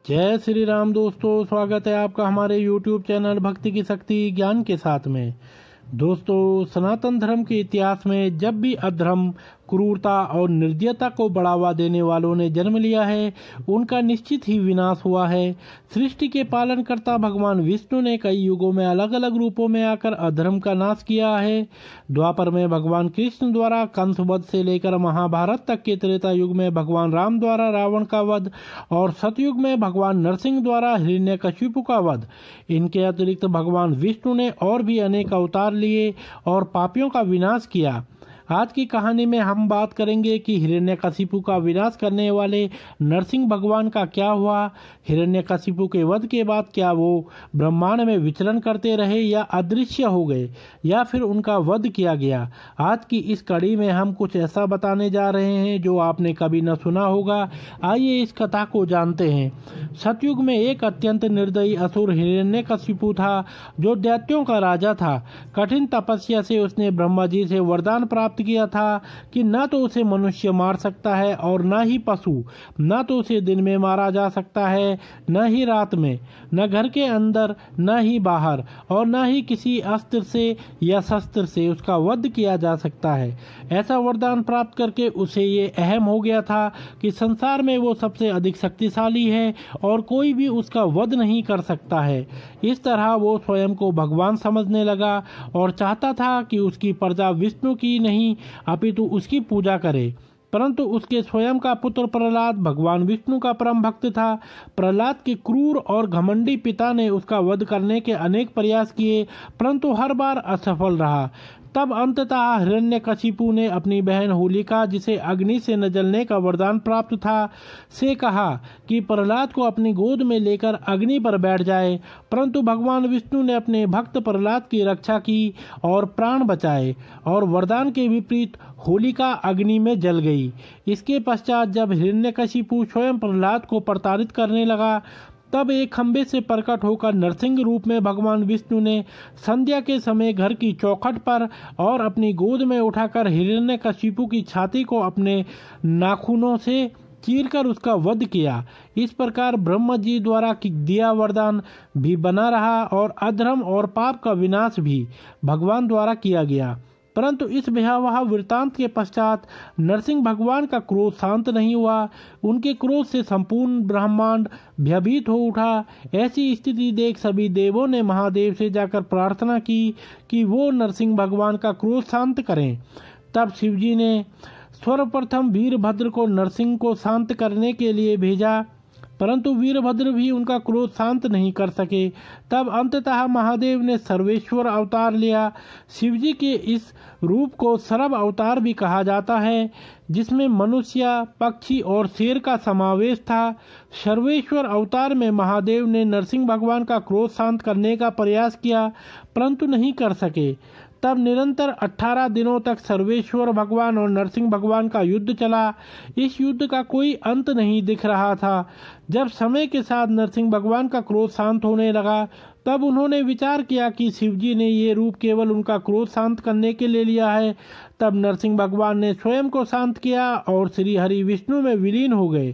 जय श्री राम दोस्तों, स्वागत है आपका हमारे YouTube चैनल भक्ति की शक्ति ज्ञान के साथ में। दोस्तों, सनातन धर्म के इतिहास में जब भी अधर्म, क्रूरता और निर्दयता को बढ़ावा देने वालों ने जन्म लिया है, उनका निश्चित ही विनाश हुआ है। सृष्टि के पालनकर्ता भगवान विष्णु ने कई युगों में अलग अलग रूपों में आकर अधर्म का नाश किया है। द्वापर में भगवान कृष्ण द्वारा कंस वध से लेकर महाभारत तक के त्रेता युग में भगवान राम द्वारा रावण का वध और सतयुग में भगवान नरसिंह द्वारा हिरण्यकशिपु का वध। इनके अतिरिक्त भगवान विष्णु ने और भी अनेक अवतार लिए और पापियों का विनाश किया। आज की कहानी में हम बात करेंगे कि हिरण्यकशिपु का विनाश करने वाले नरसिंह भगवान का क्या हुआ। हिरण्यकशिपु के वध के बाद क्या वो ब्रह्मांड में विचरण करते रहे या अदृश्य हो गए या फिर उनका वध किया गया। आज की इस कड़ी में हम कुछ ऐसा बताने जा रहे हैं जो आपने कभी न सुना होगा। आइए इस कथा को जानते हैं। सतयुग में एक अत्यंत निर्दयी असुर हिरण्यकशिपु था, जो दैत्यों का राजा था। कठिन तपस्या से उसने ब्रह्मा जी से वरदान प्राप्त किया था कि न तो उसे मनुष्य मार सकता है और न ही पशु, न तो उसे दिन में मारा जा सकता है न ही रात में, न घर के अंदर न ही बाहर, और न ही किसी अस्त्र से या शस्त्र से उसका वध किया जा सकता है। ऐसा वरदान प्राप्त करके उसे ये अहम हो गया था कि संसार में वो सबसे अधिक शक्तिशाली है और कोई भी उसका वध नहीं कर सकता है। इस तरह वो स्वयं को भगवान समझने लगा और चाहता था कि उसकी प्रजा विष्णु की नहीं अपितु उसकी पूजा करे। परंतु उसके स्वयं का पुत्र प्रहलाद भगवान विष्णु का परम भक्त था। प्रहलाद के क्रूर और घमंडी पिता ने उसका वध करने के अनेक प्रयास किए, परंतु हर बार असफल रहा। तब अंततः हिरण्यकशिपु ने अपनी बहन होलिका, जिसे अग्नि से न जलने का वरदान प्राप्त था, से कहा कि प्रहलाद को अपनी गोद में लेकर अग्नि पर बैठ जाए। परंतु भगवान विष्णु ने अपने भक्त प्रहलाद की रक्षा की और प्राण बचाए और वरदान के विपरीत होलिका अग्नि में जल गई। इसके पश्चात जब हिरण्यकशिपु स्वयं प्रहलाद को प्रताड़ित करने लगा, तब एक खंबे से प्रकट होकर नरसिंह रूप में भगवान विष्णु ने संध्या के समय घर की चौखट पर और अपनी गोद में उठाकर हिरण्यकशिपु की छाती को अपने नाखूनों से चीरकर उसका वध किया। इस प्रकार ब्रह्मा जी द्वारा दिया वरदान भी बना रहा और अधर्म और पाप का विनाश भी भगवान द्वारा किया गया। परंतु इस भयावह वृतांत के पश्चात नरसिंह भगवान का क्रोध शांत नहीं हुआ। उनके क्रोध से संपूर्ण ब्रह्मांड भयभीत हो उठा। ऐसी स्थिति देख सभी देवों ने महादेव से जाकर प्रार्थना की कि वो नरसिंह भगवान का क्रोध शांत करें। तब शिवजी ने सर्वप्रथम वीरभद्र को नरसिंह को शांत करने के लिए भेजा, परंतु वीरभद्र भी उनका क्रोध शांत नहीं कर सके। तब अंततः महादेव ने सर्वेश्वर अवतार लिया। शिवजी के इस रूप को सर्व अवतार भी कहा जाता है, जिसमें मनुष्य, पक्षी और शेर का समावेश था। सर्वेश्वर अवतार में महादेव ने नरसिंह भगवान का क्रोध शांत करने का प्रयास किया, परंतु नहीं कर सके। तब निरंतर 18 दिनों तक सर्वेश्वर भगवान और नरसिंह भगवान का युद्ध चला। इस युद्ध का कोई अंत नहीं दिख रहा था। जब समय के साथ नरसिंह भगवान का क्रोध शांत होने लगा, तब उन्होंने विचार किया कि शिवजी ने ये रूप केवल उनका क्रोध शांत करने के लिए लिया है। तब नरसिंह भगवान ने स्वयं को शांत किया और श्री हरि विष्णु में विलीन हो गए।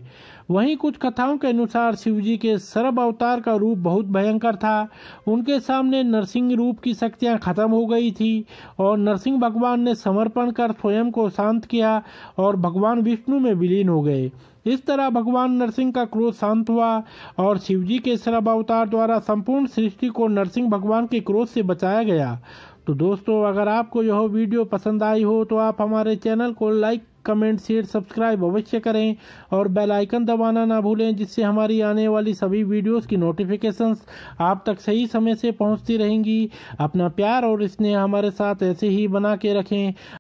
वहीं कुछ कथाओं के अनुसार शिवजी के सर्व अवतार का रूप बहुत भयंकर था। उनके सामने नरसिंह रूप की शक्तियां खत्म हो गई थी और नरसिंह भगवान ने समर्पण कर स्वयं को शांत किया और भगवान विष्णु में विलीन हो गए। इस तरह भगवान नरसिंह का क्रोध शांत हुआ और शिवजी के सर्व अवतार द्वारा संपूर्ण सृष्टि को नरसिंह भगवान के क्रोध से बचाया गया। तो दोस्तों, अगर आपको यह वीडियो पसंद आई हो तो आप हमारे चैनल को लाइक, कमेंट, शेयर, सब्सक्राइब अवश्य करें और बेल आइकन दबाना ना भूलें, जिससे हमारी आने वाली सभी वीडियोस की नोटिफिकेशंस आप तक सही समय से पहुंचती रहेंगी। अपना प्यार और स्नेह हमारे साथ ऐसे ही बना के रखें।